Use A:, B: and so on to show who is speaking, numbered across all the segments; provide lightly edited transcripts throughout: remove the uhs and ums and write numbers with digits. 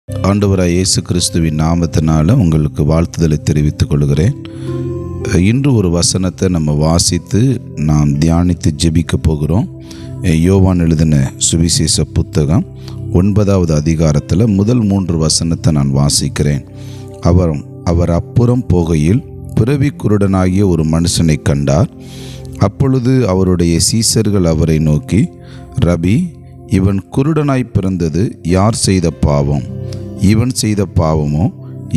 A: ஆண்டவராய் இயேசு கிறிஸ்துவின் நாமத்தினால உங்களுக்கு வாழ்த்துதலை தெரிவித்துக் கொள்கிறேன். இன்று ஒரு வசனத்தை நம்ம வாசித்து நாம் தியானித்து ஜெபிக்க போகிறோம். யோவான் எழுதின சுவிசேஷ புத்தகம் 9வது அதிகாரத்தில் முதல் 3 வசனத்தை நான் வாசிக்கிறேன். அவர் அப்புறம் போகையில் பிறவி குருடனாகிய ஒரு மனுஷனை கண்டார். அப்பொழுது அவருடைய சீசர்கள் அவரை நோக்கி, ரபி, இவன் குருடனாய் பிறந்தது யார் செய்த பாவம்? இவன் செய்த பாவமோ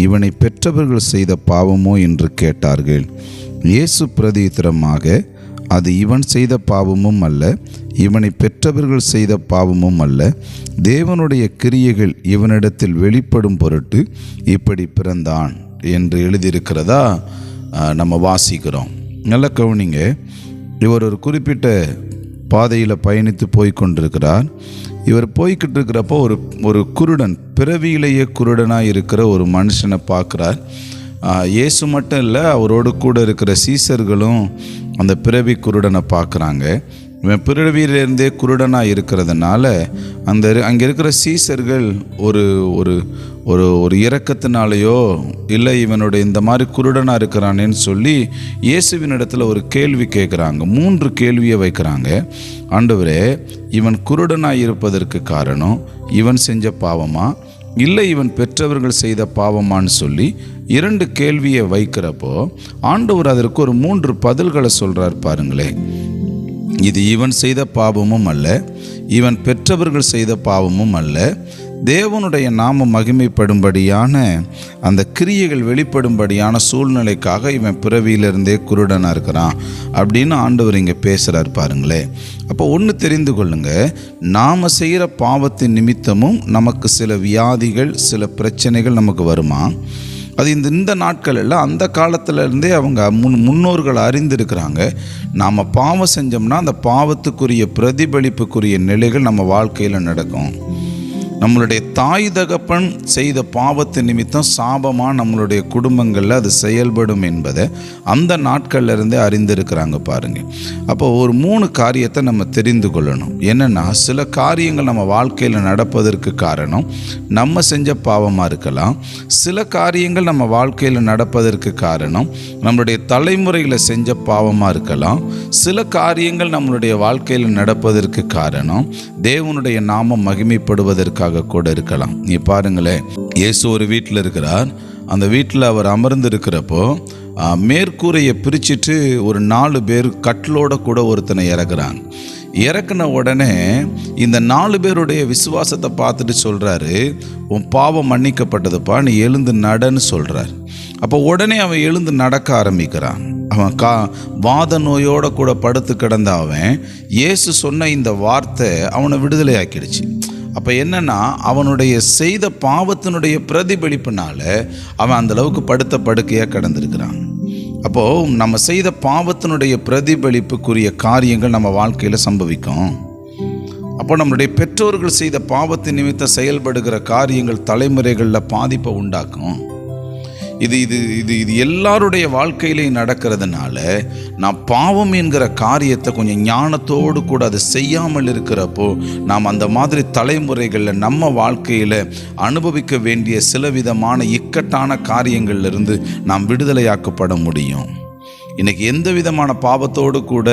A: இவனை பெற்றவர்கள் செய்த பாவமோ என்று கேட்டார்கள். இயேசு பிரதியுத்தரமாக, அது இவன் செய்த பாவமும் அல்ல, இவனை பெற்றவர்கள் செய்த பாவமும் அல்ல, தேவனுடைய கிரியைகள் இவனிடத்தில் வெளிப்படும் பொருட்டு இப்படி பிறந்தான் என்று எழுதியிருக்கிறதா நம்ம வாசிக்கிறோம். நல்ல கவனிங்க. இவர் ஒரு குறிப்பிட்ட பாதையில் பயணித்து போய்கொண்டிருக்கிறார். இவர் போய்கிட்டு இருக்கிறப்போ ஒரு குருடன், பிறவியிலேயே குருடனாக இருக்கிற ஒரு மனுஷனை பார்க்குறார். இயேசு மட்டும் இல்லை, அவரோடு கூட இருக்கிற சீசர்களும் அந்த பிறவி குருடனை பார்க்குறாங்க. இவன் பிறவியிலேருந்தே குருடனாக இருக்கிறதுனால அங்கே இருக்கிற சீசர்கள் ஒரு ஒரு ஒரு ஒரு இரக்கத்தினாலேயோ இல்லை இவனுடைய இந்த மாதிரி குருடனாக இருக்கிறானேன்னு சொல்லி இயேசுவினிடத்தில் ஒரு கேள்வி கேட்குறாங்க. 3 கேள்வியை வைக்கிறாங்க. ஆண்டவரே, இவன் குருடனாக இருப்பதற்கு காரணம் இவன் செஞ்ச பாவமா இல்லை இவன் பெற்றவர்கள் செய்த பாவமான்னு சொல்லி 2 கேள்வியை வைக்கிறப்போ ஆண்டவர் அதற்கு ஒரு 3 பதில்களை சொல்கிறார். பாருங்களேன். இது இவன் செய்த பாவமும் அல்ல, இவன் பெற்றவர்கள் செய்த பாவமும் அல்ல, தேவனுடைய நாமம் மகிமைப்படும்படியான அந்த கிரியைகள் வெளிப்படும்படியான சூழ்நிலைக்காக இவன் பிறவியிலிருந்தே குருடனாக இருக்கிறான் அப்படின்னு ஆண்டவர் இங்கே பேசுகிறார். பாருங்களேன். அப்போ ஒன்று தெரிந்து கொள்ளுங்க, நாம் செய்கிற பாவத்தின் நிமித்தமும் நமக்கு சில வியாதிகள், சில பிரச்சனைகள் நமக்கு வருமா? அது இந்த நாட்களில் அந்த காலத்திலேருந்தே அவங்க முன்னோர்கள் அறிந்திருக்கிறாங்க. நாம் பாவம் செஞ்சோம்னா அந்த பாவத்துக்குரிய பிரதிபலிப்புக்குரிய நிலைகள் நம்ம வாழ்க்கையில் நடக்கும். நம்மளுடைய தாய் தகப்பன் செய்த பாவத்து நிமித்தம் சாபமாக நம்மளுடைய குடும்பங்களில் அது செயல்படும் என்பதை அந்த நாட்கள்ல இருந்தே அறிந்திருக்கிறாங்க. பாருங்கள். அப்போ ஒரு 3 காரியத்தை நம்ம தெரிந்து கொள்ளணும். என்னென்னா, சில காரியங்கள் நம்ம வாழ்க்கையில் நடப்பதற்கு காரணம் நம்ம செஞ்ச பாவமாக இருக்கலாம். சில காரியங்கள் நம்ம வாழ்க்கையில் நடப்பதற்கு காரணம் நம்மளுடைய தலைமுறையில் செஞ்ச பாவமாக இருக்கலாம். சில காரியங்கள் நம்மளுடைய வாழ்க்கையில் நடப்பதற்கு காரணம் தேவனுடைய நாமம் மகிமைப்படுவதற்காக கூட இருக்கலாம். நீ பாருங்களேன், இயேசு ஒரு வீட்டில் இருக்கிறார். அந்த வீட்டில் அவர் அமர்ந்து இருக்கிறப்போ மேற்கூரையை பிரிச்சுட்டு ஒரு 4 பேர் கட்டிலோட கூட ஒருத்தனை இறக்குறாங்க. இறக்குன உடனே இந்த 4 பேருடைய விசுவாசத்தை பார்த்துட்டு சொல்கிறாரு, உன் பாவம் மன்னிக்கப்பட்டதுப்பா, நீ எழுந்து நடன்னு சொல்கிறார். அப்போ உடனே அவன் எழுந்து நடக்க ஆரம்பிக்கிறான். அவன் வாத நோயோடு கூட படுத்து கிடந்த அவன் இயேசு சொன்ன இந்த வார்த்தை அவனை விடுதலை ஆக்கிடுச்சு. அப்போ என்னன்னா, அவனுடைய செய்த பாவத்தினுடைய பிரதிபலிப்புனால அவன் அந்த அளவுக்கு படுத்த படுக்கையாக கிடந்திருக்கிறான். அப்போது நம்ம செய்த பாவத்தினுடைய பிரதிபலிப்புக்குரிய காரியங்கள் நம்ம வாழ்க்கையில் சம்பவிக்கும். அப்போ நம்மளுடைய பெற்றோர்கள் செய்த பாவத்தின் நிமித்தம் செயல்படுகிற காரியங்கள் தலைமுறைகளில் பாதிப்பை உண்டாக்கும். இது இது இது இது எல்லாருடைய வாழ்க்கையிலையும் நடக்கிறதுனால நான் பாவம் என்கிற காரியத்தை கொஞ்சம் ஞானத்தோடு கூட அதை செய்யாமல் இருக்கிறப்போ நாம் அந்த மாதிரி தலைமுறைகளில் நம்ம வாழ்க்கையில் அனுபவிக்க வேண்டிய சில விதமான இக்கட்டான காரியங்கள்லேருந்து நாம் விடுதலையாக்கப்பட முடியும். இன்றைக்கி எந்த விதமான பாவத்தோடு கூட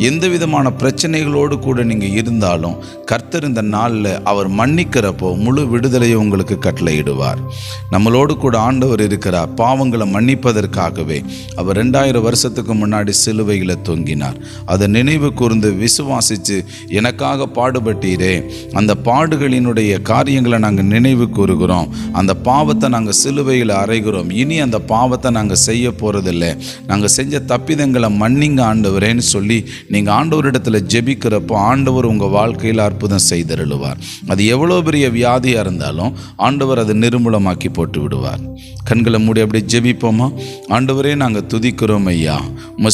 A: எந்த விதமான பிரச்சனைகளோடு கூட நீங்கள் இருந்தாலும் கர்த்தர் இந்த நாளில் அவர் மன்னிக்கிறப்போ முழு விடுதலையை உங்களுக்கு கட்டளையிடுவார். நம்மளோடு கூட ஆண்டவர் இருக்கிறார். பாவங்களை மன்னிப்பதற்காகவே அவர் 2000 வருஷத்துக்கு முன்னாடி சிலுவையில் தொங்கினார். அதை நினைவு கூர்ந்து விசுவாசித்து எனக்காக பாடுபட்டீரே, அந்த பாடுகளினுடைய காரியங்களை நாங்கள் நினைவு கூறுகிறோம். அந்த பாவத்தை நாங்கள் சிலுவையில் அறைகிறோம். இனி அந்த பாவத்தை நாங்கள் செய்ய போகிறதில்லை. நாங்கள் செஞ்ச தப்பிதங்களை மன்னிங்க ஆண்டவரேன்னு சொல்லி நீங்கள் ஆண்டவரிடத்தில் ஜெபிக்கிறப்போ ஆண்டவர் உங்கள் வாழ்க்கையில் அற்புதம் செய்தருளுவார். அது எவ்வளோ பெரிய வியாதியாக இருந்தாலும் ஆண்டவர் அதை நிர்மூலமாக்கி போட்டு விடுவார். கண்களை மூடி அப்படியே ஜெபிப்போமா? ஆண்டவரே, நாங்கள் துதிக்கிறோம் ஐயா,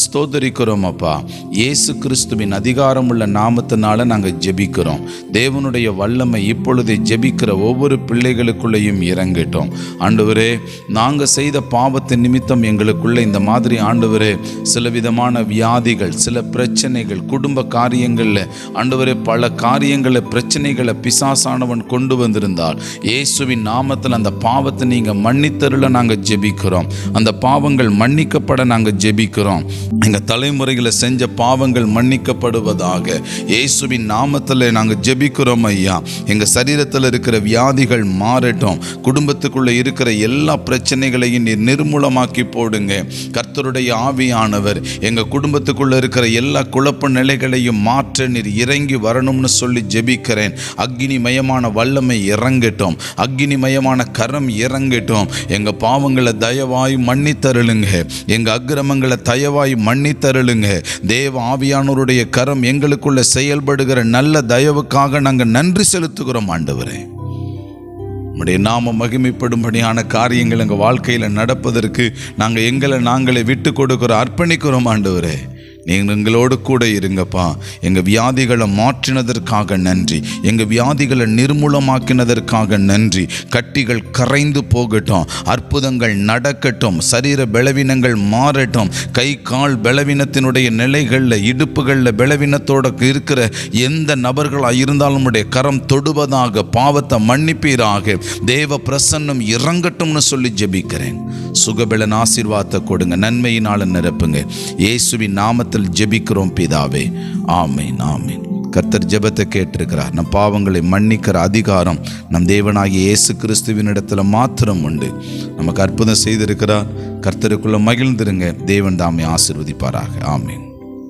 A: ஸ்தோத்தரிக்கிறோம் அப்பா. இயேசு கிறிஸ்துவின் அதிகாரமுள்ள நாமத்தினால நாங்கள் ஜெபிக்கிறோம். தேவனுடைய வல்லமை இப்பொழுதே ஜெபிக்கிற ஒவ்வொரு பிள்ளைகளுக்குள்ளேயும் இறங்கட்டும். ஆண்டவரே, நாங்கள் செய்த பாவத்தின் நிமித்தம் எங்களுக்குள்ளே இந்த மாதிரி ஆண்டவரே சில விதமான வியாதிகள், சில பிரச்சனைகள், குடும்ப காரியங்களில் ஆண்டவரே பல காரியங்களை, பிரச்சனைகளை பிசாசானவன் கொண்டு வந்திருந்தால் இயேசுவின் நாமத்தில் அந்த பாவத்தை நீங்கள் மன்னித்தருள நாங்கள் ஜெபிக்கிறோம். அந்த பாவங்கள் மன்னிக்கப்பட நாங்கள் ஜெபிக்கிறோம். எங்கள் தலைமுறைகளை செஞ்ச பாவங்கள் மன்னிக்கப்படுவதாக இயேசுவின் நாமத்தில் நாங்கள் ஜெபிக்கிறோம் ஐயா. எங்கள் சரீரத்தில் இருக்கிற வியாதிகள் மாறட்டும். குடும்பத்துக்குள்ளே இருக்கிற எல்லா பிரச்சனைகளையும் நீர் நிர்மூலமாக்கி போடுங்க. கர்த்தருடைய ஆவியானவர் எங்கள் குடும்பத்துக்குள்ளே இருக்கிற எல்லா குழப்ப நிலைகளையும் மாற்ற நீர் இறங்கி வரணும்னு சொல்லி ஜெபிக்கிறேன். அக்னிமயமான வல்லமை இறங்கட்டும், அக்னிமயமான கரம் இறங்கட்டும். எங்கள் பாவங்களை தயவாய் மன்னித்தருளுங்க, எங்கள் அக்கிரமங்களை தயவாய் மன்னித்தருளுங்க. தேவ ஆவியானவருடைய கரம் எங்களுக்குள்ள செயல்படுகிற நல்ல தயவுக்காக நாங்கள் நன்றி செலுத்துகிறோம் ஆண்டவரே. உம்முடைய நாம மகிமைப்படும்படியான காரியங்கள் எங்கள் வாழ்க்கையில் நடப்பதற்கு நாங்கள் எங்களை நாங்களே விட்டு கொடுக்கிறோம், அர்ப்பணிக்கிறோம் ஆண்டவரே. நீங்கள் எங்களோடு கூட இருங்கப்பா. எங்கள் வியாதிகளை மாற்றினதற்காக நன்றி, எங்கள் வியாதிகளை நிர்மூலமாக்கினதற்காக நன்றி. கட்டிகள் கரைந்து போகட்டும், அற்புதங்கள் நடக்கட்டும், சரீர பலவீனங்கள் மாறட்டும். கை கால் பலவீனத்தினுடைய நிலைகளில், இடுப்புகளில் பலவீனத்தோடு இருக்கிற எந்த நபர்களாக இருந்தாலும் உடைய கரம் தொடுவதாக, பாவத்தை மன்னிப்பீராக. தேவ பிரசன்னம் இறங்கட்டும்னு சொல்லி ஜெபிக்கிறேன். சுகபலன் ஆசீர்வாதத்தை கொடுங்க, நன்மையினால் நிரப்புங்க. இயேசுவின் நாமத்தில் ஜெபிக்கிறோம் பிதாவே, ஆமீன் ஆமீன். கர்த்தர் ஜெபத்தை கேட்டிருக்கிறார். நம் பாவங்களை மன்னிக்கிற அதிகாரம் நம் தேவனாகிய இயேசு கிறிஸ்துவின் இடத்துல மாத்திரம் உண்டு. நமக்கு அற்புதம் செய்திருக்கிறார். கர்த்தருக்குள்ள மகிழ்ந்திருங்க. தேவன் தாமே ஆசீர்வதிப்பாராக. ஆமீன்.